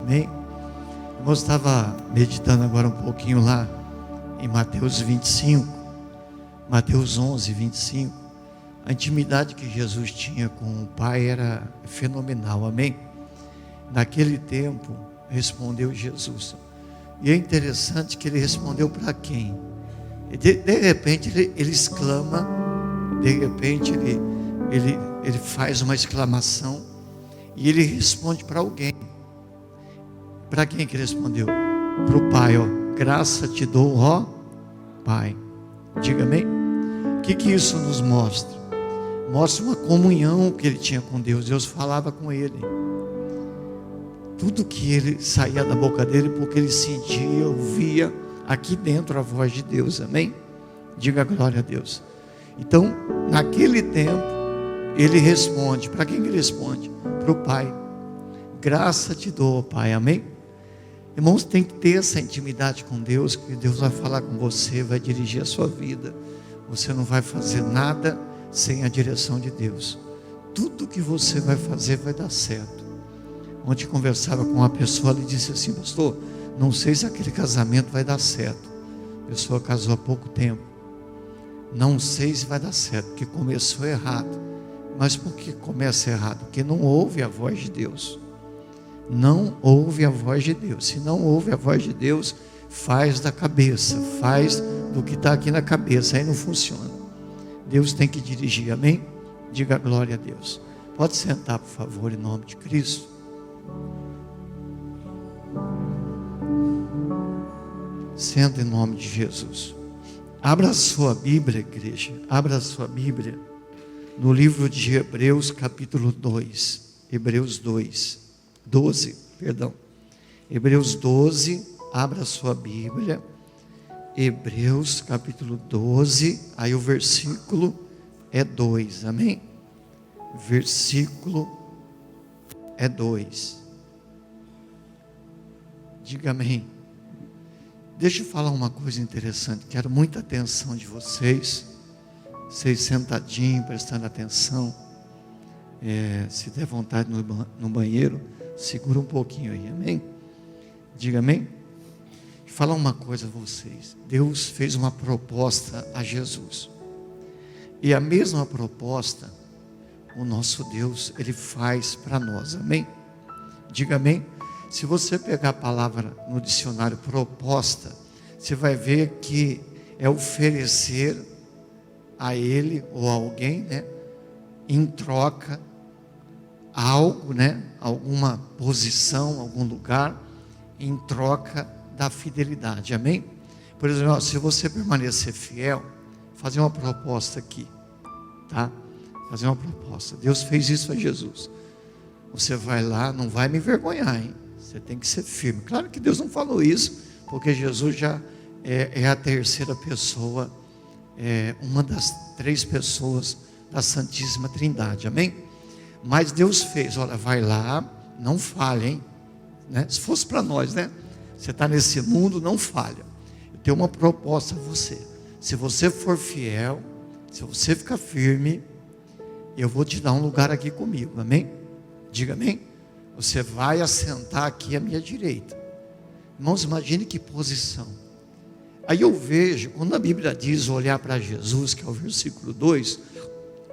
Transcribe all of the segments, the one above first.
amém? Eu estava meditando agora um pouquinho lá em Mateus 25, Mateus 11, 25. A intimidade que Jesus tinha com o Pai era fenomenal, amém? Naquele tempo, respondeu Jesus. E é interessante que ele respondeu para quem? De repente ele exclama, de repente ele faz uma exclamação e ele responde para alguém. Para quem que ele respondeu? Para o Pai, ó. Graça te dou, ó Pai. Diga amém. O que isso nos mostra? Mostra uma comunhão que ele tinha com Deus. Deus falava com ele. Tudo que ele saía da boca dele, porque ele sentia, ouvia aqui dentro a voz de Deus, amém? Diga glória a Deus. Então, naquele tempo, ele responde. Para quem ele responde? Para o Pai. Graça te dou, Pai, amém? Irmãos, tem que ter essa intimidade com Deus, que Deus vai falar com você, vai dirigir a sua vida. Você não vai fazer nada sem a direção de Deus. Tudo que você vai fazer vai dar certo. Ontem conversava com uma pessoa, ela disse assim: pastor, não sei se aquele casamento vai dar certo. A pessoa casou há pouco tempo. Não sei se vai dar certo, porque começou errado. Mas por que começa errado? Porque não ouve a voz de Deus. Não ouve a voz de Deus. Se não ouve a voz de Deus, faz da cabeça, faz do que está aqui na cabeça, aí não funciona. Deus tem que dirigir, amém? Diga glória a Deus. Pode sentar, por favor, em nome de Cristo. Senta em nome de Jesus. Abra a sua Bíblia, igreja. Abra a sua Bíblia no livro de Hebreus, capítulo 2. Hebreus 12, perdão. Hebreus 12, abra a sua Bíblia. Hebreus, capítulo 12, aí o versículo é 2, amém? Versículo é 2. Diga amém. Deixa eu falar uma coisa interessante. Quero muita atenção de vocês. Vocês sentadinhos, prestando atenção. Se der vontade no banheiro, segura um pouquinho aí, amém? Diga amém. Vou falar uma coisa a vocês. Deus fez uma proposta a Jesus. E a mesma proposta, o nosso Deus, Ele faz para nós, amém? Diga amém. Se você pegar a palavra no dicionário proposta, você vai ver que é oferecer a ele ou a alguém, né, em troca algo, né, alguma posição, algum lugar, em troca da fidelidade, amém? Por exemplo, se você permanecer fiel, fazer uma proposta aqui, tá? Fazer uma proposta. Deus fez isso a Jesus. Você vai lá, não vai me envergonhar, hein? Você tem que ser firme. Claro que Deus não falou isso, porque Jesus já é a terceira pessoa, uma das 3 pessoas da Santíssima Trindade, amém? Mas Deus fez, olha, vai lá, não falha, hein? Né? Se fosse para nós, né? Você está nesse mundo, não falha. Eu tenho uma proposta a você. Se você for fiel, se você ficar firme, eu vou te dar um lugar aqui comigo, amém? Diga amém. Você vai assentar aqui à minha direita. Irmãos, imagine que posição. Aí eu vejo, quando a Bíblia diz olhar para Jesus, que é o versículo 2,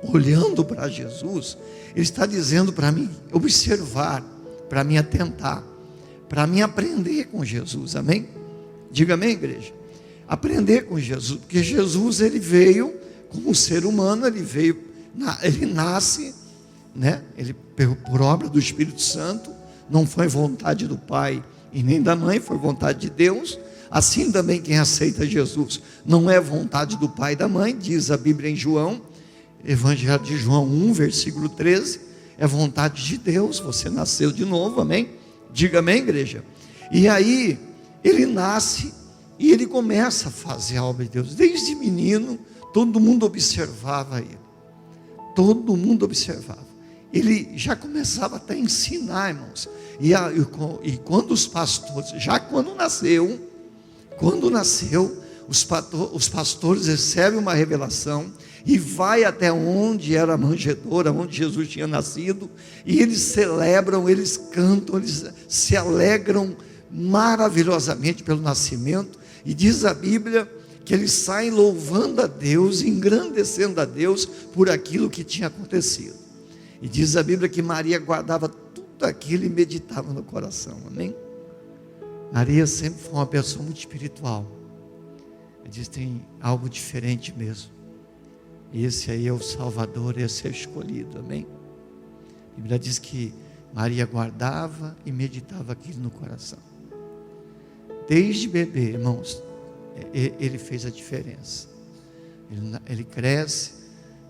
olhando para Jesus, Ele está dizendo para mim observar, para mim atentar, para mim aprender com Jesus, amém? Diga amém, igreja. Aprender com Jesus, porque Jesus, Ele veio como ser humano, Ele nasce, né? Ele, por obra do Espírito Santo, não foi vontade do Pai e nem da mãe, foi vontade de Deus. Assim também quem aceita Jesus não é vontade do pai e da mãe, diz a Bíblia em João, Evangelho de João 1, versículo 13, é vontade de Deus, você nasceu de novo, amém? Diga amém, igreja. E aí, ele nasce e ele começa a fazer a obra de Deus. Desde menino, todo mundo observava ele. Todo mundo observava. Ele já começava até a ensinar, irmãos. E quando os pastores, já quando nasceu, os pastores recebem uma revelação e vai até onde era a manjedoura, onde Jesus tinha nascido, e eles celebram, eles cantam, eles se alegram maravilhosamente pelo nascimento, e diz a Bíblia que eles saem louvando a Deus, engrandecendo a Deus por aquilo que tinha acontecido. E diz a Bíblia que Maria guardava tudo aquilo e meditava no coração, amém? Maria sempre foi uma pessoa muito espiritual. Ela diz, tem algo diferente mesmo. Esse aí é o Salvador, esse é o escolhido, amém? A Bíblia diz que Maria guardava e meditava aquilo no coração. Desde bebê, irmãos, ele fez a diferença. Ele cresce,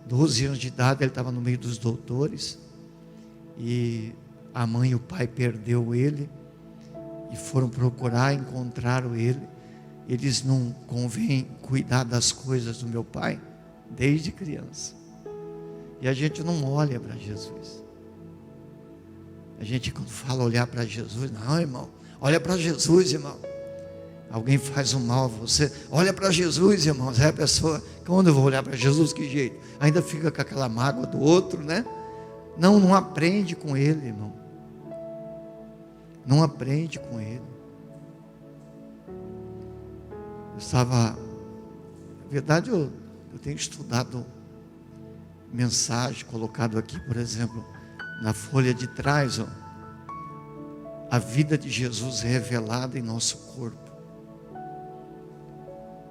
12 anos de idade, ele estava no meio dos doutores, e a mãe e o pai perdeu ele, e foram procurar, encontraram ele. Eles não convém cuidar das coisas do meu pai, desde criança. E a gente não olha para Jesus. A gente quando fala olhar para Jesus, não, irmão, olha para Jesus, irmão. Alguém faz um mal a você, olha para Jesus, irmão. Aí a pessoa, quando eu vou olhar para Jesus, que jeito? Ainda fica com aquela mágoa do outro, né? Não aprende com ele, irmão. Não aprende com ele. Na verdade, eu tenho estudado mensagem colocado aqui, por exemplo, na folha de trás, ó, a vida de Jesus revelada em nosso corpo.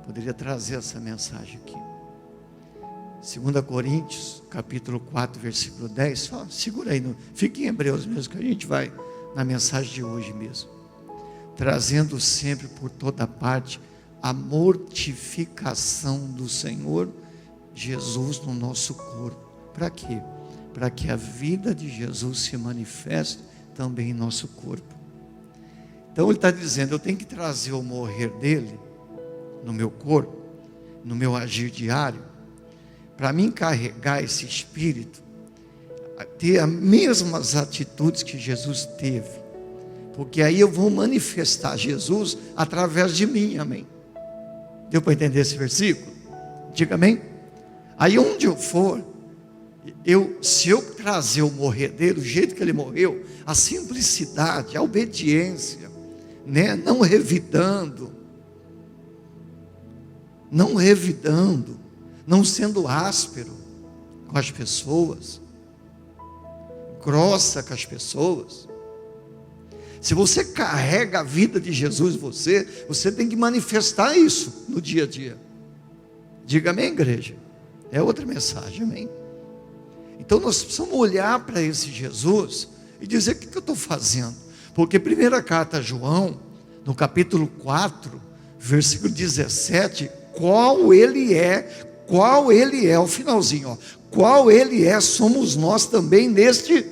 Poderia trazer essa mensagem aqui. 2 Coríntios, capítulo 4, versículo 10. Só segura aí, fique em Hebreus mesmo, que a gente vai na mensagem de hoje mesmo. Trazendo sempre por toda parte a mortificação do Senhor Jesus no nosso corpo. Para quê? Para que a vida de Jesus se manifeste também em nosso corpo. Então ele está dizendo, eu tenho que trazer o morrer dele no meu corpo, no meu agir diário, para mim carregar esse espírito, ter as mesmas atitudes que Jesus teve, porque aí eu vou manifestar Jesus através de mim, amém? Deu para entender esse versículo? Diga amém? Aí onde eu for, se eu trazer o morrer dele, o jeito que ele morreu, a simplicidade, a obediência, né? Não revidando, não sendo áspero com as pessoas, grossa com as pessoas. Se você carrega a vida de Jesus em você tem que manifestar isso no dia a dia. Diga amém, igreja? É outra mensagem, amém? Então nós precisamos olhar para esse Jesus e dizer, o que eu estou fazendo? Porque primeira carta a João, no capítulo 4, versículo 17, qual ele é, o finalzinho, ó, qual ele é, somos nós também neste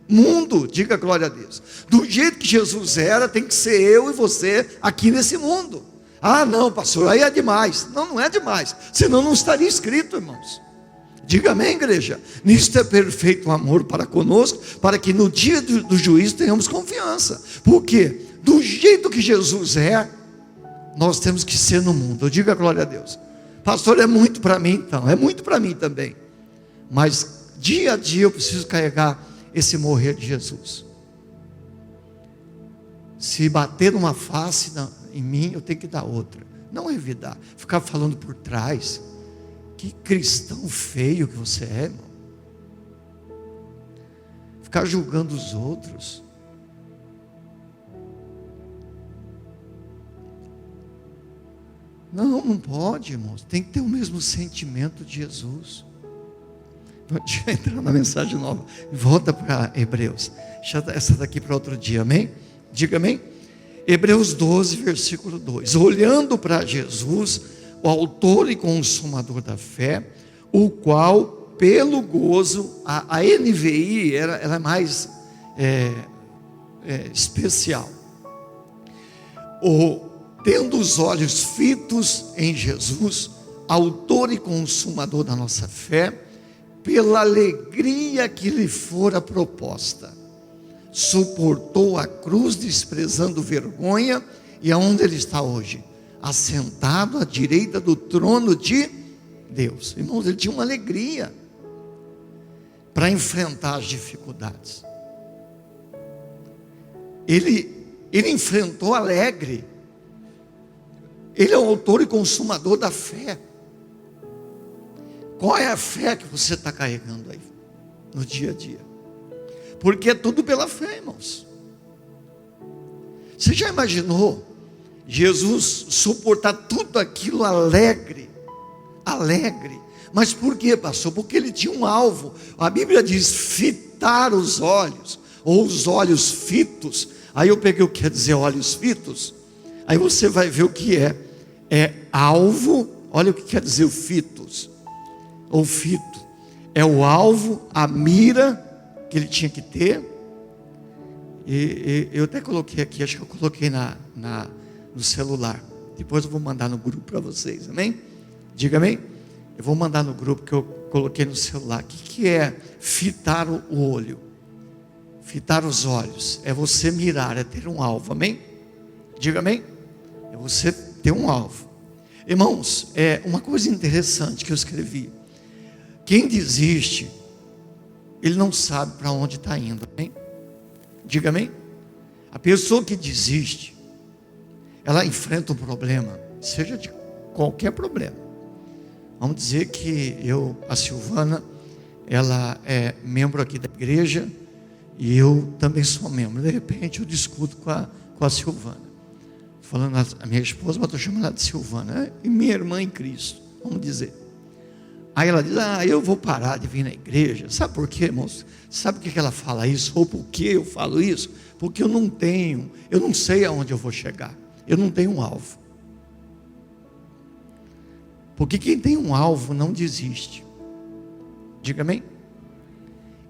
mundo. Diga glória a Deus. Do jeito que Jesus era, tem que ser eu e você aqui nesse mundo. Ah não, pastor, aí é demais. Não é demais, senão não estaria escrito, irmãos. Diga amém, igreja? Nisto é perfeito o amor para conosco, para que no dia do juízo tenhamos confiança. Por quê? Do jeito que Jesus é, nós temos que ser no mundo. Diga glória a Deus. Pastor, é muito para mim então, é muito para mim também. Mas dia a dia eu preciso carregar esse morrer de Jesus. Se bater numa face em mim, eu tenho que dar outra. Não revidar, ficar falando por trás. Que cristão feio que você é, irmão. Ficar julgando os outros. Não pode, irmãos. Tem que ter o mesmo sentimento de Jesus. Deixa eu entrar na mensagem nova. Volta para Hebreus. Deixa essa daqui para outro dia, amém? Diga amém? Hebreus 12, versículo 2. Olhando para Jesus, o autor e consumador da fé, o qual, pelo gozo, a NVI ela é mais especial. Tendo os olhos fitos em Jesus, autor e consumador da nossa fé, pela alegria que lhe fora proposta, suportou a cruz, desprezando vergonha, e aonde ele está hoje? Assentado à direita do trono de Deus. Irmãos, ele tinha uma alegria para enfrentar as dificuldades. Ele enfrentou alegre. Ele é o autor e consumador da fé. Qual é a fé que você está carregando aí no dia a dia? Porque é tudo pela fé, irmãos. Você já imaginou Jesus suportar tudo aquilo alegre? Alegre. Mas por quê, pastor? Porque ele tinha um alvo. A Bíblia diz fitar os olhos, ou os olhos fitos. Aí eu peguei o que quer dizer olhos fitos. Aí você vai ver o que é. É alvo. Olha o que quer dizer o fitos. Ou fito. É o alvo, a mira que ele tinha que ter. E eu até coloquei aqui, acho que eu coloquei no celular. Depois eu vou mandar no grupo para vocês, amém? Diga amém? Eu vou mandar no grupo que eu coloquei no celular. O que é fitar o olho? Fitar os olhos. É você mirar, é ter um alvo, amém? Diga amém? É você ter um alvo. Irmãos, é uma coisa interessante que eu escrevi. Quem desiste, ele não sabe para onde está indo, amém? Diga amém? A pessoa que desiste, ela enfrenta um problema, seja de qualquer problema. Vamos dizer que a Silvana, ela é membro aqui da igreja, e eu também sou membro. De repente eu discuto com a Silvana, falando a minha esposa, mas estou chamando ela de Silvana, e minha irmã em Cristo, vamos dizer. Aí ela diz, eu vou parar de vir na igreja. Sabe por quê, irmãos? Sabe por que ela fala isso? Ou por que eu falo isso? Porque eu não sei aonde eu vou chegar. Eu não tenho um alvo. Porque quem tem um alvo não desiste. Diga amém?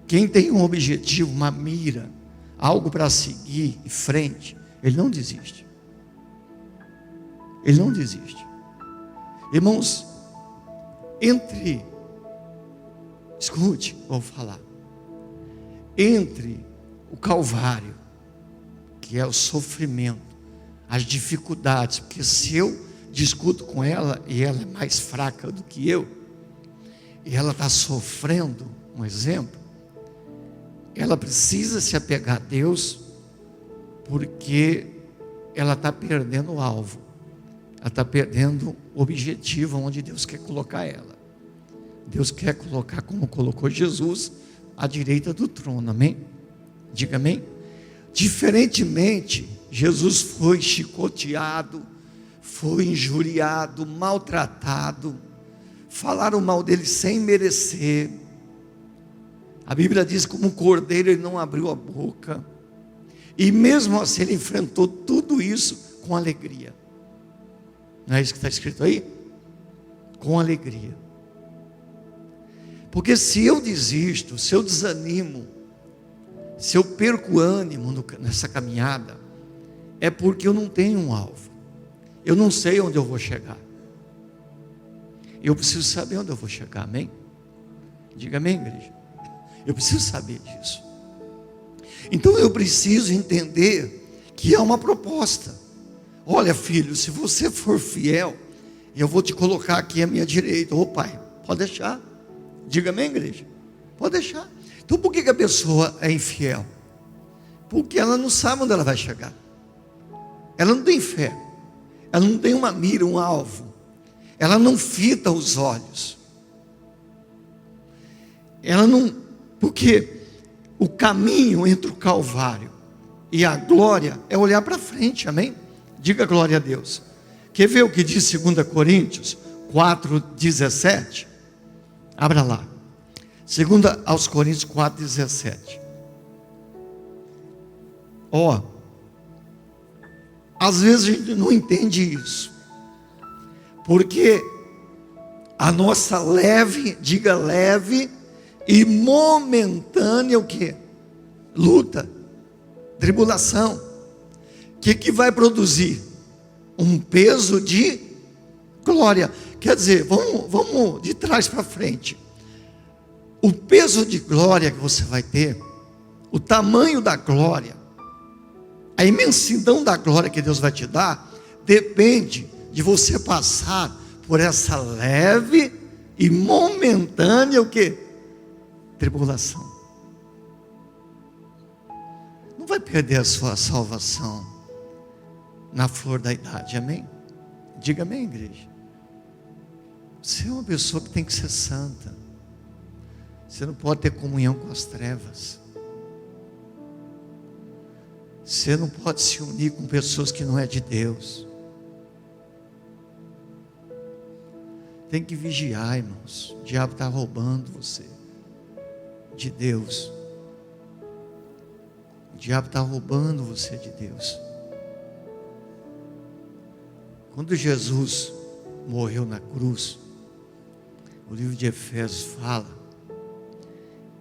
Quem tem um objetivo, uma mira, algo para seguir em frente, ele não desiste. Ele não desiste. Irmãos, escute, vou falar. Entre o Calvário, que é o sofrimento, as dificuldades, porque se eu discuto com ela e ela é mais fraca do que eu, e ela está sofrendo, um exemplo, ela precisa se apegar a Deus, porque ela está perdendo o alvo, ela está perdendo o objetivo onde Deus quer colocar ela. Deus quer colocar como colocou Jesus à direita do trono, amém? Diga amém? Diferentemente, Jesus foi chicoteado, foi injuriado, maltratado, falaram mal dele sem merecer. A Bíblia diz como um cordeiro ele não abriu a boca, e mesmo assim ele enfrentou tudo isso com alegria. Não é isso que está escrito aí? Com alegria. Porque se eu desisto, se eu desanimo, se eu perco ânimo nessa caminhada, é porque eu não tenho um alvo. Eu não sei onde eu vou chegar. Eu preciso saber onde eu vou chegar, amém? Diga amém, igreja. Eu preciso saber disso. Então eu preciso entender que há uma proposta. Olha, filho, se você for fiel, eu vou te colocar aqui à minha direita. Ô pai, pode deixar. Diga amém, igreja. Pode deixar. Então por que a pessoa é infiel? Porque ela não sabe onde ela vai chegar. Ela não tem fé. Ela não tem uma mira, um alvo. Ela não fita os olhos. Ela não... Porque o caminho entre o Calvário e a glória é olhar para frente, amém? Diga glória a Deus. Quer ver o que diz 2 Coríntios 4,17? Abra lá. 2 aos Coríntios 4,17. Às vezes a gente não entende isso. Porque a nossa leve, diga leve e momentânea o quê? Luta, tribulação. O que vai produzir? Um peso de glória. Quer dizer, vamos de trás para frente. O peso de glória que você vai ter, o tamanho da glória, a imensidão da glória que Deus vai te dar, depende de você passar por essa leve e momentânea o quê? Tribulação. Não vai perder a sua salvação na flor da idade, amém? Diga amém, igreja. Você é uma pessoa que tem que ser santa. Você não pode ter comunhão com as trevas. Você não pode se unir com pessoas que não é de Deus. Tem que vigiar, irmãos. O diabo está roubando você de Deus. O diabo está roubando você de Deus. Quando Jesus morreu na cruz, o livro de Efésios fala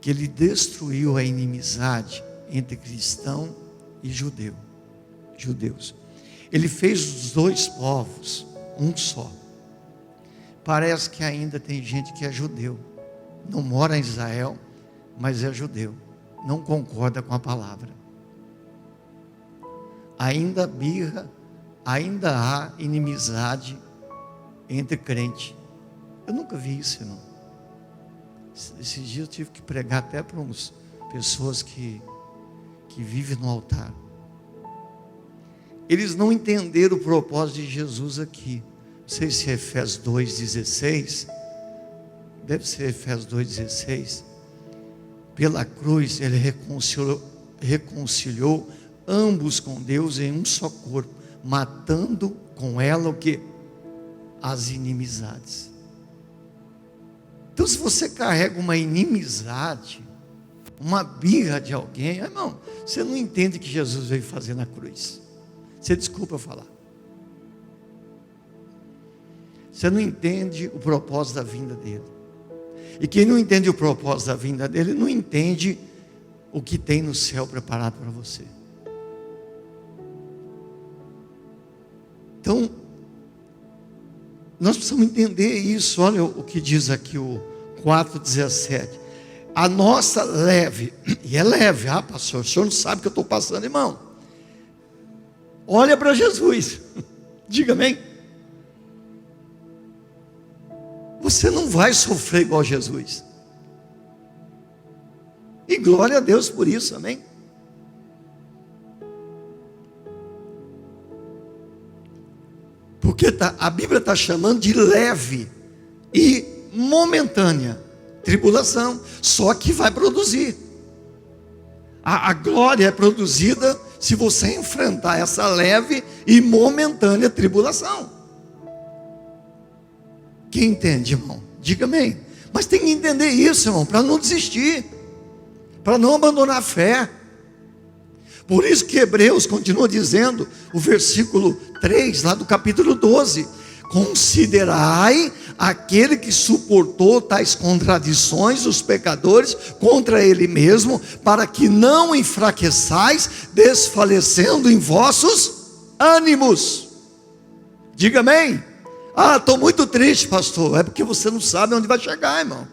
que ele destruiu a inimizade entre cristão e judeus. Ele fez os dois povos um só. Parece que ainda tem gente que é judeu, não mora em Israel, mas é judeu, não concorda com a palavra. Ainda birra, ainda há inimizade entre crente. Eu nunca vi isso, irmão. Esses dias eu tive que pregar até para umas pessoas que vivem no altar. Eles não entenderam o propósito de Jesus aqui. Não sei se é Efésios 2,16. Deve ser Efésios 2,16. Pela cruz ele reconciliou ambos com Deus em um só corpo, matando com ela o que? As inimizades. Então, se você carrega uma inimizade, uma birra de alguém, irmão, você não entende o que Jesus veio fazer na cruz. Você desculpa eu falar. Você não entende o propósito da vinda dele. E quem não entende o propósito da vinda dele, não entende o que tem no céu preparado para você. Então, nós precisamos entender isso. Olha o que diz aqui o 4,17. A nossa leve, e é leve, pastor, o senhor não sabe o que eu estou passando, irmão. Olha para Jesus, diga amém. Você não vai sofrer igual Jesus. E glória a Deus por isso, amém. Porque a Bíblia está chamando de leve e momentânea tribulação, só que vai produzir. A glória é produzida se você enfrentar essa leve e momentânea tribulação. Quem entende, irmão? Diga amém. Mas tem que entender isso, irmão, para não desistir, para não abandonar a fé. Por isso que Hebreus continua dizendo, o versículo 3, lá do capítulo 12: considerai aquele que suportou tais contradições dos pecadores contra ele mesmo, para que não enfraqueçais, desfalecendo em vossos ânimos. Diga amém. Estou muito triste, pastor. É porque você não sabe onde vai chegar, irmão.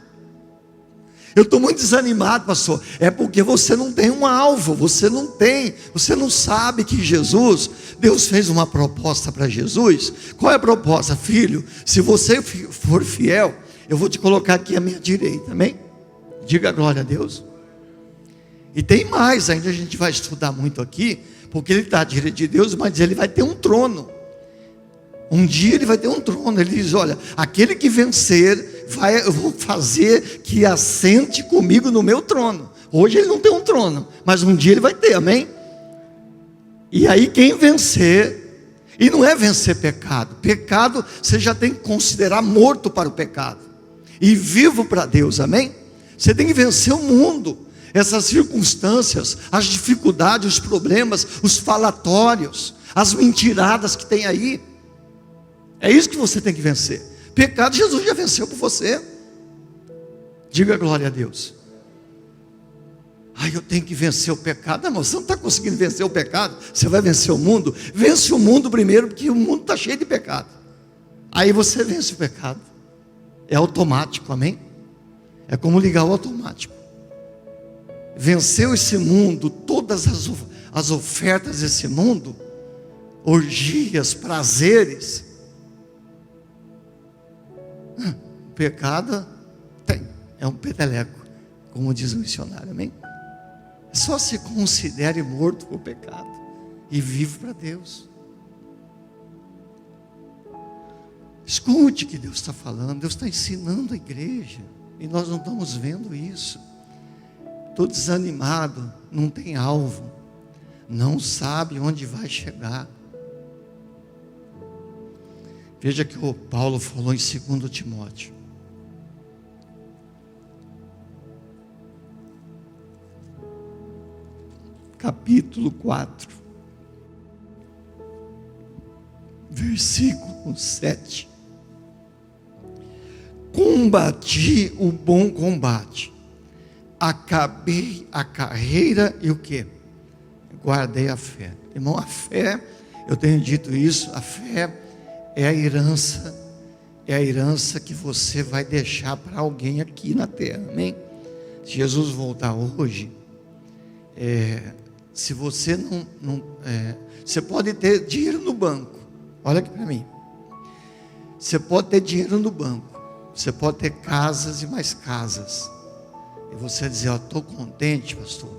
Eu estou muito desanimado, pastor. É porque você não tem um alvo. Você não sabe que Jesus, Deus fez uma proposta para Jesus. Qual é a proposta? Filho, se você for fiel, eu vou te colocar aqui à minha direita, amém? Diga glória a Deus. E tem mais, ainda a gente vai estudar muito aqui, porque ele está à direita de Deus, mas ele vai ter um trono. Um dia ele vai ter um trono. Ele diz, olha, aquele que vencer, eu vou fazer que assente comigo no meu trono. Hoje ele não tem um trono, mas um dia ele vai ter, amém? E aí quem vencer, e não é vencer pecado. Pecado você já tem que considerar morto para o pecado e vivo para Deus, amém? Você tem que vencer o mundo, essas circunstâncias, as dificuldades, os problemas, os falatórios, as mentiradas que tem aí. É isso que você tem que vencer. Pecado Jesus já venceu por você. Diga glória a Deus. Eu tenho que vencer o pecado. Não, você não está conseguindo vencer o pecado. Você vai vencer o mundo. Vence o mundo primeiro, porque o mundo está cheio de pecado. Aí você vence o pecado. É automático, amém? É como ligar o automático. Venceu esse mundo, todas as ofertas desse mundo, orgias, prazeres. pecado é um peteleco, como diz o missionário, amém? Só se considere morto por pecado e vivo para Deus. Escute o que Deus está falando. Deus está ensinando a igreja e nós não estamos vendo isso. Estou desanimado, não tem alvo, não sabe onde vai chegar. Veja que o Paulo falou em 2 Timóteo. Capítulo 4, versículo 7. Combati o bom combate, acabei a carreira e o quê? Guardei a fé. Irmão, a fé, eu tenho dito isso, a fé é a herança que você vai deixar para alguém aqui na terra, amém? Se Jesus voltar hoje, se você você pode ter dinheiro no banco, olha aqui para mim, você pode ter dinheiro no banco, você pode ter casas e mais casas, e você dizer, estou contente, pastor,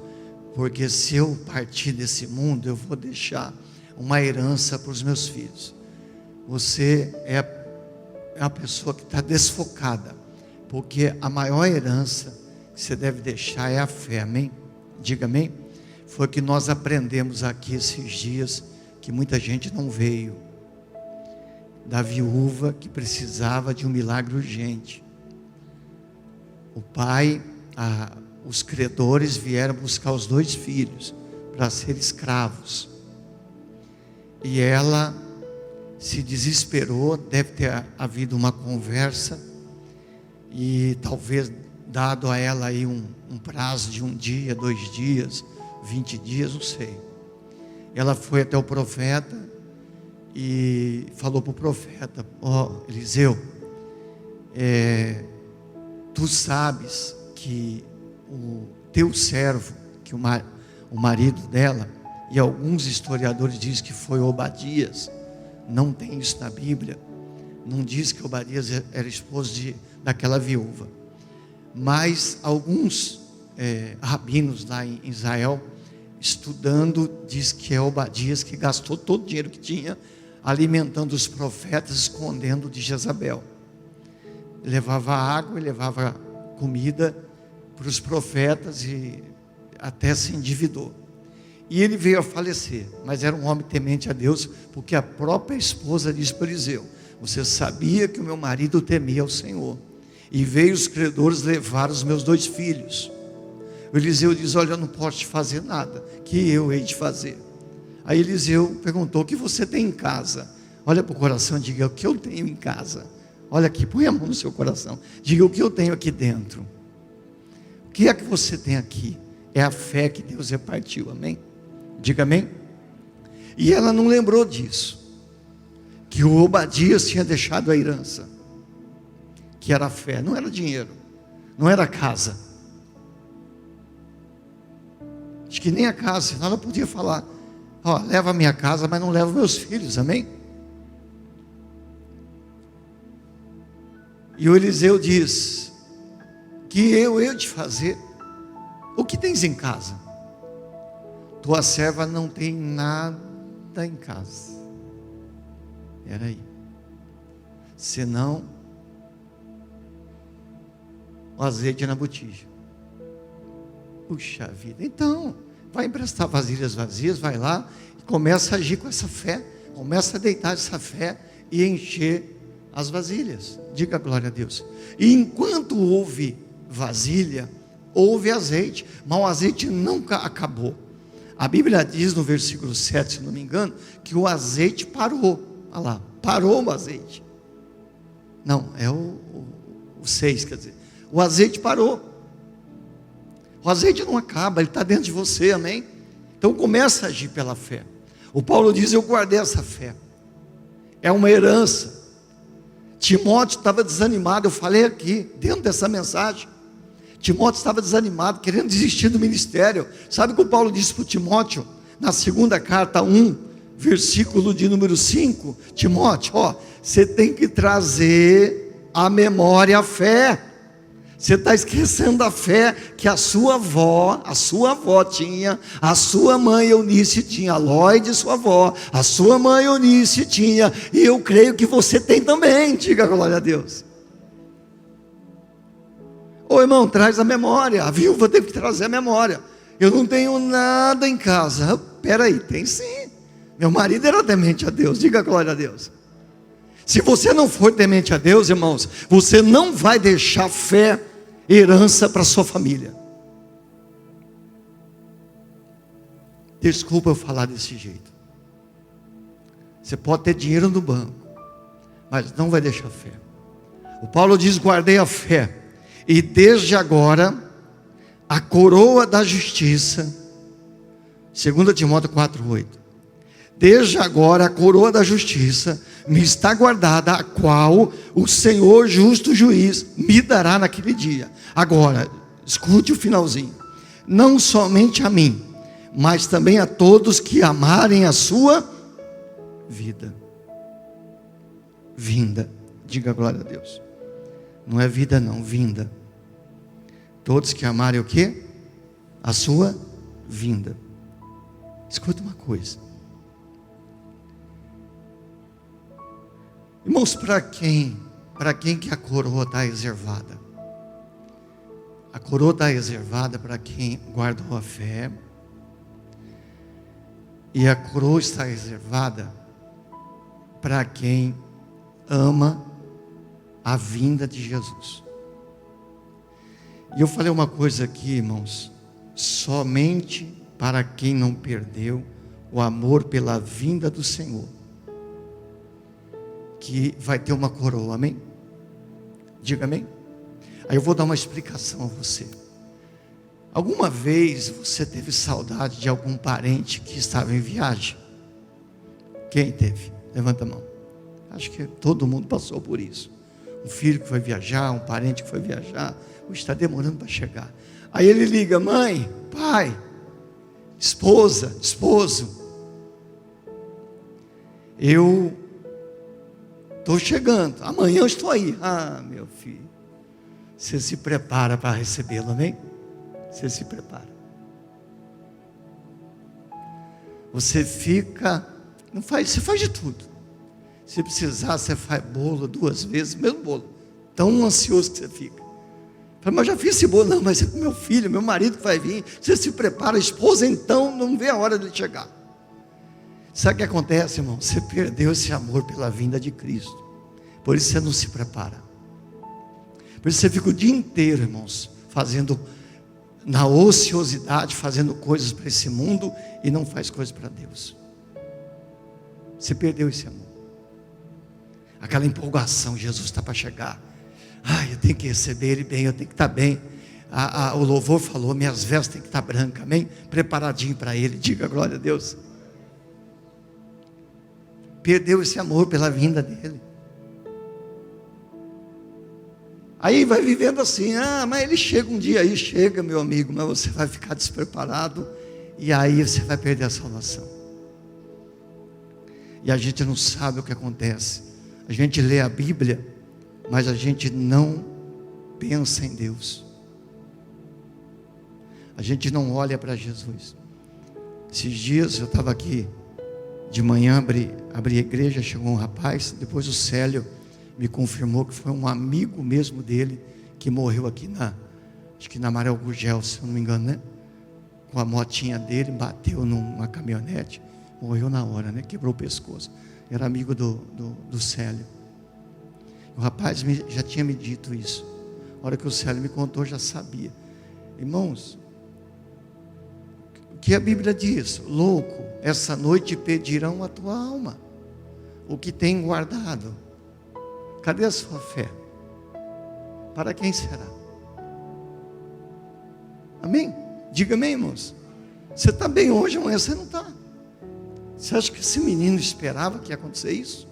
porque se eu partir desse mundo, eu vou deixar uma herança para os meus filhos. Você é a pessoa que está desfocada, porque a maior herança que você deve deixar é a fé, amém? Diga amém. Foi o que nós aprendemos aqui esses dias, que muita gente não veio, da viúva que precisava de um milagre urgente. O pai, os credores vieram buscar os 2 filhos para serem escravos, e ela se desesperou. Deve ter havido uma conversa, e talvez dado a ela aí um prazo de 1 dia, 2 dias, 20 dias, não sei. Ela foi até o profeta e falou para o profeta: Eliseu, tu sabes que o teu servo, que o marido dela, e alguns historiadores dizem que foi Obadias, não tem isso na Bíblia, não diz que Obadias era esposo daquela viúva, mas alguns rabinos lá em Israel, estudando, diz que é Obadias que gastou todo o dinheiro que tinha alimentando os profetas, escondendo de Jezabel. Levava água e levava comida para os profetas, e até se endividou. E ele veio a falecer, mas era um homem temente a Deus, porque a própria esposa disse para Eliseu: você sabia que o meu marido temia ao Senhor, e veio os credores levar os meus 2 filhos. O Eliseu diz: olha, eu não posso te fazer nada, que eu hei de fazer. Aí Eliseu perguntou: o que você tem em casa? Olha para o coração e diga: o que eu tenho em casa? Olha aqui, põe a mão no seu coração, diga: o que eu tenho aqui dentro? O que é que você tem aqui? É a fé que Deus repartiu, amém? Diga amém. E ela não lembrou disso, que o Obadias tinha deixado a herança, que era a fé, não era dinheiro, não era casa. Acho que nem a casa, senão ela podia falar: leva a minha casa, mas não leva meus filhos, amém? E o Eliseu diz: que eu te fazer? O que tens em casa? Tua serva não tem nada em casa. Era aí, senão o azeite na botija. Puxa vida, então vai emprestar vasilhas vazias, vai lá e começa a agir com essa fé, começa a deitar essa fé e encher as vasilhas. Diga glória a Deus. E enquanto houve vasilha, houve azeite, mas o azeite nunca acabou. A Bíblia diz no versículo 7, se não me engano, que o azeite parou. Olha lá, parou o azeite. Não, é o 6, quer dizer, o azeite parou. O azeite não acaba, ele está dentro de você, amém? Então começa a agir pela fé. O Paulo diz: eu guardei essa fé, é uma herança. Timóteo estava desanimado, eu falei aqui, dentro dessa mensagem, Timóteo estava desanimado, querendo desistir do ministério. Sabe o que o Paulo disse para o Timóteo? Na 2ª carta 1, versículo de número 5, Timóteo, você tem que trazer a memória a fé. Você está esquecendo a fé que a sua avó tinha, a sua mãe Eunice tinha, a Lloyd, sua avó, a sua mãe Eunice tinha, e eu creio que você tem também, diga glória a Deus. Ô irmão, traz a memória, a viúva teve que trazer a memória. Eu não tenho nada em casa. Peraí, tem sim. Meu marido era temente a Deus, diga glória a Deus. Se você não for temente a Deus, irmãos, você não vai deixar fé, herança para sua família. Desculpa eu falar desse jeito. Você pode ter dinheiro no banco, mas não vai deixar fé. O Paulo diz: guardei a fé, e desde agora a coroa da justiça, 2 Timóteo 4,8. Desde agora a coroa da justiça me está guardada, a qual o Senhor justo juiz me dará naquele dia. Agora, escute o finalzinho. Não somente a mim, mas também a todos que amarem a sua vida. Vinda. Diga glória a Deus. Não é vida não, vinda. Todos que amarem o quê? A sua vinda. Escuta uma coisa. Irmãos, para quem que a coroa está reservada? A coroa está reservada para quem guardou a fé. E a coroa está reservada para quem ama a vinda de Jesus. E eu falei uma coisa aqui, irmãos, somente para quem não perdeu o amor pela vinda do Senhor, que vai ter uma coroa, amém? Diga amém. Aí eu vou dar uma explicação a você. Alguma vez você teve saudade de algum parente que estava em viagem? Quem teve? Levanta a mão. Acho que todo mundo passou por isso. Um filho que foi viajar, um parente que foi viajar, está demorando para chegar. Aí ele liga: mãe, pai, esposa, esposo, eu estou chegando, amanhã eu estou aí. Ah, meu filho, você se prepara para recebê-lo, amém? Você se prepara. Você fica, não faz, você faz de tudo. Se precisar, você faz bolo 2 vezes, mesmo bolo. Tão ansioso que você fica. Fala: mas já fiz esse bolo. Não, mas é com meu filho, meu marido que vai vir. Você se prepara, a esposa então não vê a hora de chegar. Sabe o que acontece, irmão? Você perdeu esse amor pela vinda de Cristo. Por isso você não se prepara. Por isso você fica o dia inteiro, irmãos, fazendo, na ociosidade, fazendo coisas para esse mundo e não faz coisas para Deus. Você perdeu esse amor. Aquela empolgação: Jesus está para chegar. Ai, eu tenho que receber Ele bem, eu tenho que estar bem. O louvor falou: minhas vestes têm que estar brancas, amém? Preparadinho para Ele, diga glória a Deus. Perdeu esse amor pela vinda dEle. Aí vai vivendo assim: ah, mas Ele chega um dia. Aí chega, meu amigo, mas você vai ficar despreparado, e aí você vai perder a salvação. E a gente não sabe o que acontece. A gente lê a Bíblia, mas a gente não pensa em Deus. A gente não olha para Jesus. Esses dias eu estava aqui de manhã, abri a igreja, chegou um rapaz, depois o Célio me confirmou que foi um amigo mesmo dele, que morreu aqui acho que na Maré Gurgel, se eu não me engano, né? Com a motinha dele, bateu numa caminhonete, morreu na hora, né? Quebrou o pescoço. Era amigo do Célio. O rapaz já tinha me dito isso. A hora que o Célio me contou, eu já sabia. Irmãos, o que a Bíblia diz? Louco, essa noite pedirão a tua alma, o que tem guardado. Cadê a sua fé? Para quem será? Amém? Diga amém, irmãos. Você está bem hoje, amanhã você não está. Você acha que esse menino esperava que ia acontecer isso?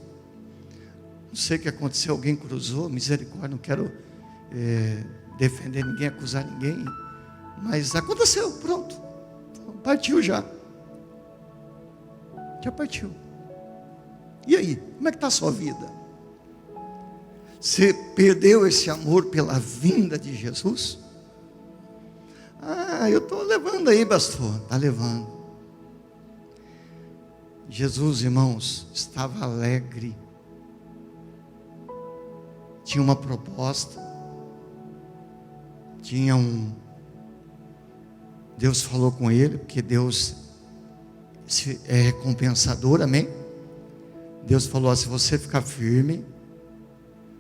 Não sei o que aconteceu, alguém cruzou, misericórdia, não quero defender ninguém, acusar ninguém, mas aconteceu, pronto, partiu já partiu. E aí, como é que está a sua vida? Você perdeu esse amor pela vinda de Jesus? Eu estou levando aí, pastor. Está levando. Jesus, irmãos, estava alegre. Tinha uma proposta. Deus falou com ele, porque Deus é recompensador, amém? Deus falou: se você ficar firme,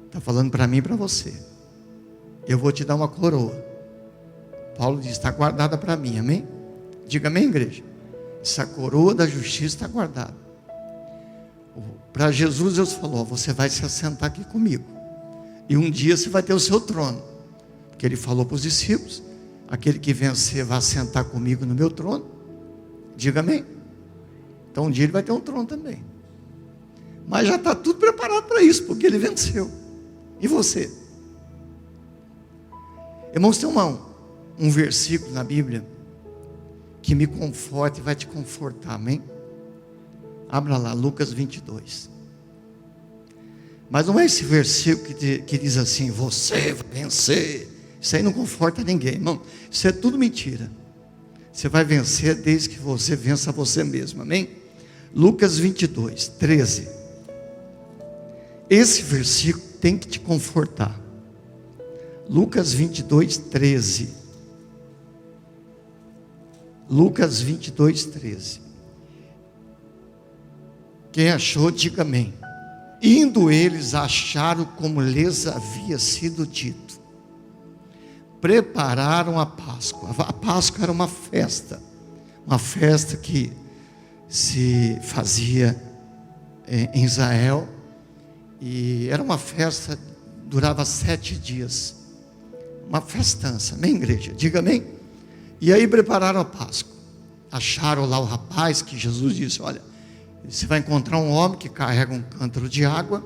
está falando para mim e para você, eu vou te dar uma coroa. Paulo diz: está guardada para mim, amém? Diga amém, igreja. Essa coroa da justiça está guardada. Para Jesus, Deus falou: você vai se assentar aqui comigo, e um dia você vai ter o seu trono, porque Ele falou para os discípulos: aquele que vencer vai sentar comigo no meu trono. Diga amém. Então um dia ele vai ter um trono também. Mas já está tudo preparado para isso, porque ele venceu. E você? Irmãos, tem um versículo na Bíblia que me conforta e vai te confortar, amém? Abra lá, Lucas 22. Mas não é esse versículo que diz assim: você vai vencer. Isso aí não conforta ninguém, irmão. Isso é tudo mentira. Você vai vencer desde que você vença você mesmo, amém? Lucas 22, 13. Esse versículo tem que te confortar. Lucas 22, 13. Lucas 22, 13. Quem achou, diga amém. Indo eles, acharam como lhes havia sido dito. Prepararam a Páscoa. A Páscoa era uma festa que se fazia em Israel, e era uma festa, durava 7 dias, uma festança, amém, igreja? Diga amém. E aí prepararam a Páscoa, acharam lá o rapaz que Jesus disse: olha, você vai encontrar um homem que carrega um cântaro de água,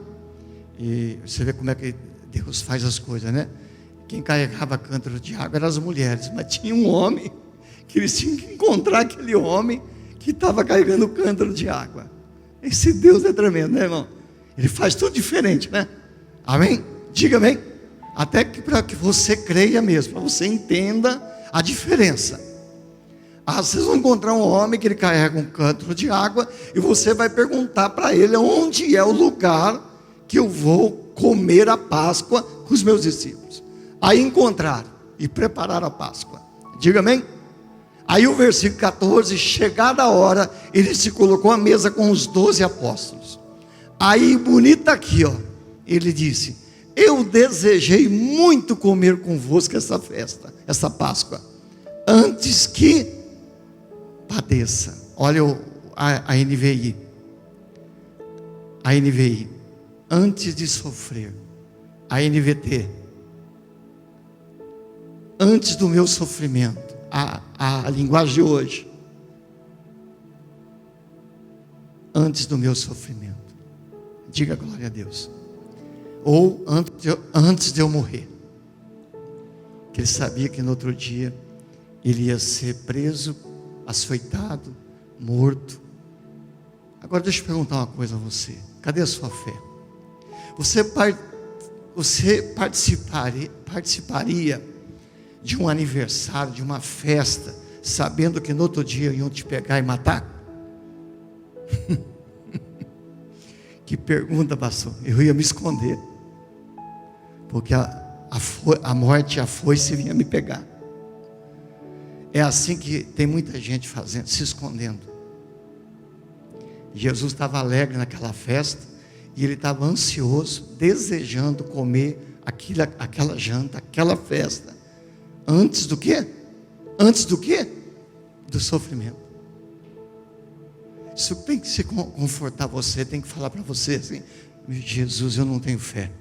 e você vê como é que Deus faz as coisas, né? Quem carregava cântaro de água eram as mulheres, mas tinha um homem que eles tinham que encontrar, aquele homem que estava carregando o cântaro de água. Esse Deus é tremendo, né, irmão? Ele faz tudo diferente, né? Amém? Diga amém. Até que para que você creia mesmo, para você entenda a diferença. Vocês vão encontrar um homem que ele carrega um cântaro de água, e você vai perguntar para ele onde é o lugar que eu vou comer a Páscoa com os meus discípulos. Aí encontraram e prepararam a Páscoa. Diga amém? Aí o versículo 14, chegada a hora, ele se colocou à mesa com os 12 apóstolos. Aí, bonito aqui, ó, ele disse: eu desejei muito comer convosco essa festa, essa Páscoa, antes que padeça. Olha a NVI. A NVI. Antes de sofrer. A NVT. Antes do meu sofrimento. A linguagem de hoje. Antes do meu sofrimento. Diga glória a Deus. Ou antes de eu morrer. Que ele sabia que no outro dia ele ia ser preso, açoitado, morto. Agora deixa eu perguntar uma coisa a você. Cadê a sua fé? Você participaria de um aniversário, de uma festa, sabendo que no outro dia iam te pegar e matar? Que pergunta, pastor. Eu ia me esconder, porque a morte, a foice vinha me pegar. É assim que tem muita gente fazendo, se escondendo. Jesus estava alegre naquela festa, e ele estava ansioso, desejando comer aquela janta, aquela festa. Antes do quê? Antes do quê? Do sofrimento. Isso tem que se confortar você, tem que falar para você assim: Jesus, eu não tenho fé.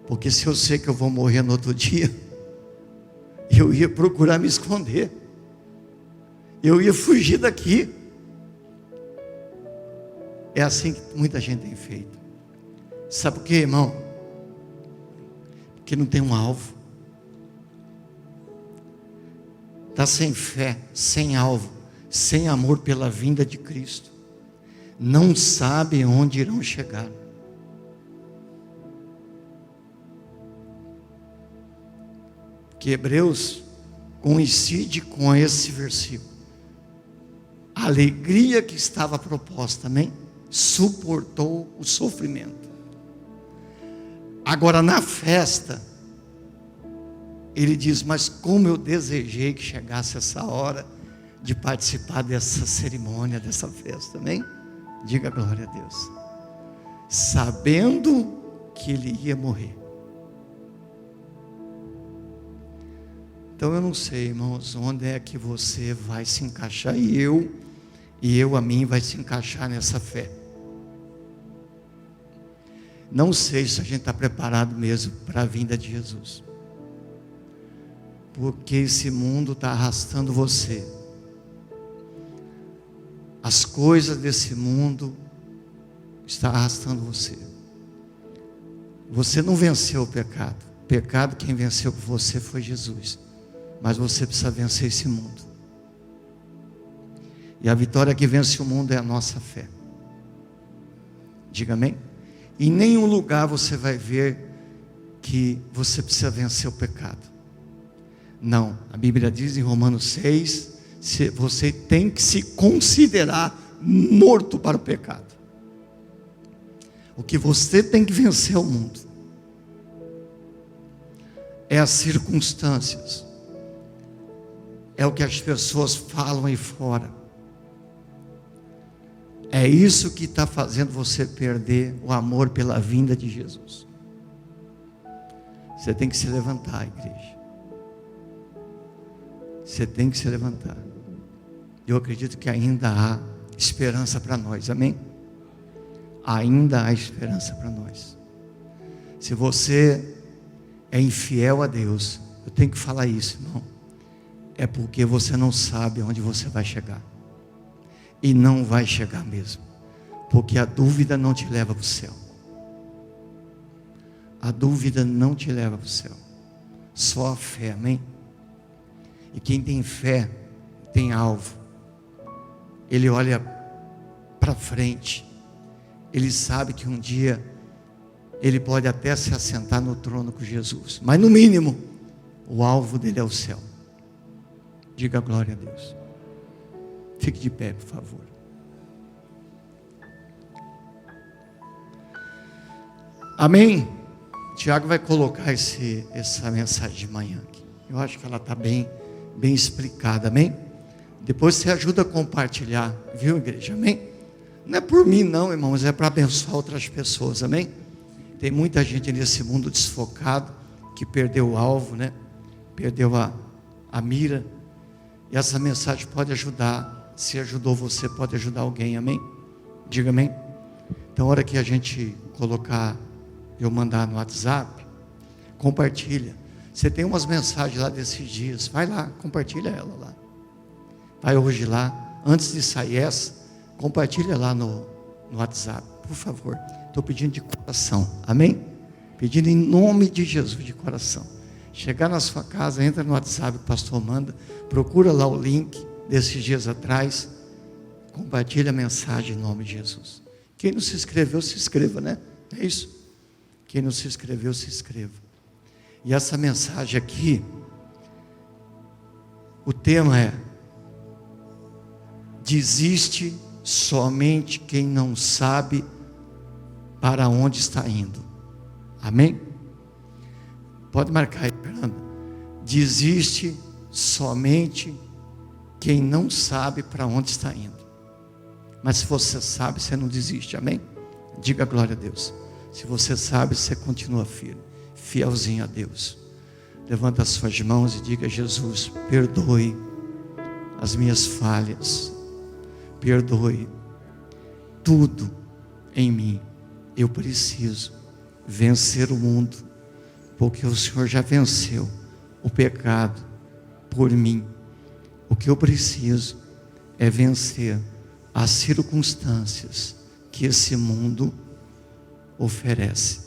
Porque se eu sei que eu vou morrer no outro dia, eu ia procurar me esconder. Eu ia fugir daqui. É assim que muita gente tem feito. Sabe por quê, irmão? Porque não tem um alvo. Está sem fé, sem alvo, sem amor pela vinda de Cristo. Não sabem onde irão chegar. que Hebreus coincide com esse versículo. A alegria que estava proposta, amém? Suportou o sofrimento. Agora na festa, ele diz, mas como eu desejei que chegasse essa hora de participar dessa cerimônia, dessa festa, amém? Diga glória a Deus. Sabendo que ele ia morrer. Então eu não sei, irmãos, onde é que você vai se encaixar, e eu a mim vai se encaixar nessa fé. Não sei se a gente está preparado mesmo para a vinda de Jesus, porque esse mundo está arrastando você. As coisas desse mundo estão arrastando você. Você não venceu o pecado. O pecado, quem venceu por você foi Jesus. Mas você precisa vencer esse mundo. E a vitória que vence o mundo é a nossa fé. Diga amém? Em nenhum lugar você vai ver que você precisa vencer o pecado. Não, a Bíblia diz em Romanos 6, você tem que se considerar morto para o pecado. O que você tem que vencer é o mundo. É as circunstâncias. É o que as pessoas falam aí fora. É isso que está fazendo você perder o amor pela vinda de Jesus. Você tem que se levantar, igreja. Você tem que se levantar. Eu acredito que ainda há esperança para nós, amém? Ainda há esperança para nós. Se você é infiel a Deus, eu tenho que falar isso, irmão. É porque você não sabe onde você vai chegar. E não vai chegar mesmo. Porque a dúvida não te leva para o céu. A dúvida não te leva para o céu. Só a fé, amém? E quem tem fé, tem alvo. Ele olha para frente. Ele sabe que um dia ele pode até se assentar no trono com Jesus. Mas no mínimo, o alvo dele é o céu. Diga glória a Deus. Fique de pé, por favor. Amém? Tiago vai colocar essa mensagem de manhã aqui. Eu acho que ela está bem explicada, amém? Depois você ajuda a compartilhar, viu, igreja, amém? Não é por mim não, irmãos, é para abençoar outras pessoas, amém? Tem muita gente nesse mundo desfocado, que perdeu o alvo, né? Perdeu a mira. E essa mensagem pode ajudar. Se ajudou você, pode ajudar alguém, amém? Diga amém. Então, a hora que a gente colocar, eu mandar no WhatsApp, compartilha. Você tem umas mensagens lá desses dias, vai lá, compartilha ela lá. Vai hoje lá, antes de sair essa, compartilha lá no WhatsApp, por favor. Estou pedindo de coração, amém? Pedindo em nome de Jesus, de coração. Chegar na sua casa, entra no WhatsApp que o pastor manda, procura lá o link desses dias atrás, compartilha a mensagem em nome de Jesus. Quem não se inscreveu, se inscreva, né? É isso. Quem não se inscreveu, se inscreva. E essa mensagem aqui, o tema é: desiste somente quem não sabe para onde está indo. Amém? Pode marcar aí, Fernanda. Desiste somente quem não sabe para onde está indo. Mas se você sabe, você não desiste, amém? Diga glória a Deus. Se você sabe, você continua firme, fielzinho a Deus. Levanta as suas mãos e diga: Jesus, perdoe as minhas falhas, perdoe tudo em mim. Eu preciso vencer o mundo, porque o Senhor já venceu o pecado por mim. O que eu preciso é vencer as circunstâncias que esse mundo oferece.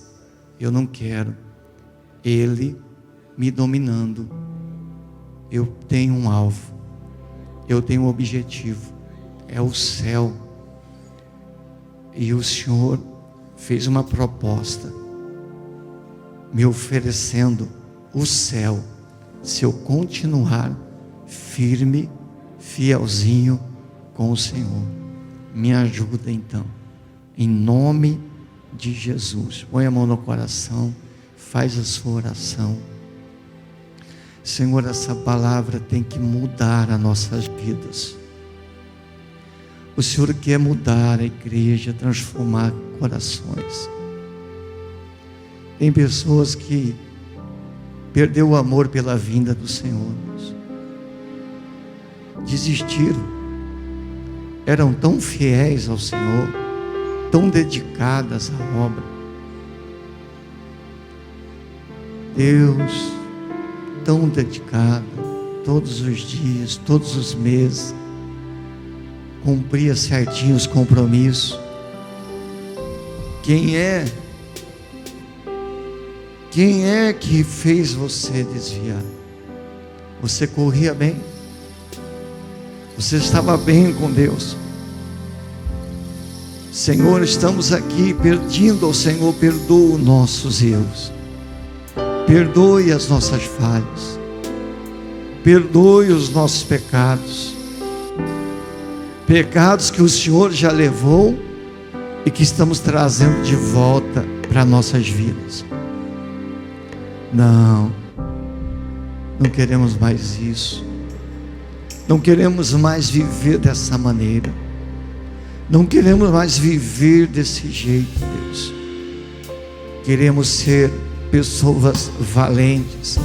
Eu não quero ele me dominando. Eu tenho um alvo, eu tenho um objetivo, é o céu. E o Senhor fez uma proposta, me oferecendo o céu se eu continuar firme, fielzinho com o Senhor. Me ajuda então, em nome de Jesus. Põe a mão no coração, faz a sua oração. Senhor, essa palavra tem que mudar as nossas vidas. O Senhor quer mudar a igreja, transformar corações. Tem pessoas que perdeu o amor pela vinda do Senhor, desistiram, eram tão fiéis ao Senhor, tão dedicadas à obra. Deus, tão dedicado, todos os dias, todos os meses, cumpria certinho os compromissos. Quem é que fez você desviar? Você corria bem? Você estava bem com Deus? Senhor, estamos aqui pedindo ao Senhor, perdoa os nossos erros, perdoe as nossas falhas, perdoe os nossos pecados, pecados que o Senhor já levou e que estamos trazendo de volta para nossas vidas. Não queremos mais isso. Não queremos mais viver dessa maneira. Não queremos mais viver desse jeito, Deus. Queremos ser pessoas valentes,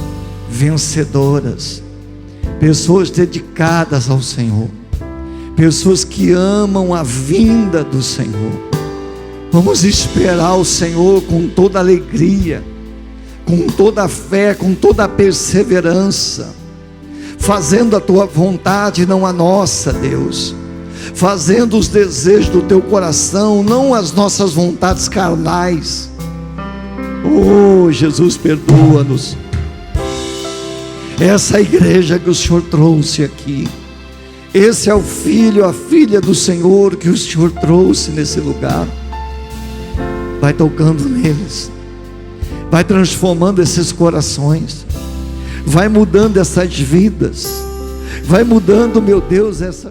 vencedoras, pessoas dedicadas ao Senhor, pessoas que amam a vinda do Senhor. Vamos esperar o Senhor com toda alegria, com toda a fé, com toda a perseverança, fazendo a tua vontade, não a nossa, Deus, fazendo os desejos do teu coração, não as nossas vontades carnais. Oh, Jesus, perdoa-nos. Essa igreja que o Senhor trouxe aqui, esse é o filho, a filha do Senhor que o Senhor trouxe nesse lugar. Vai tocando neles, vai transformando esses corações, vai mudando essas vidas, vai mudando, meu Deus, essas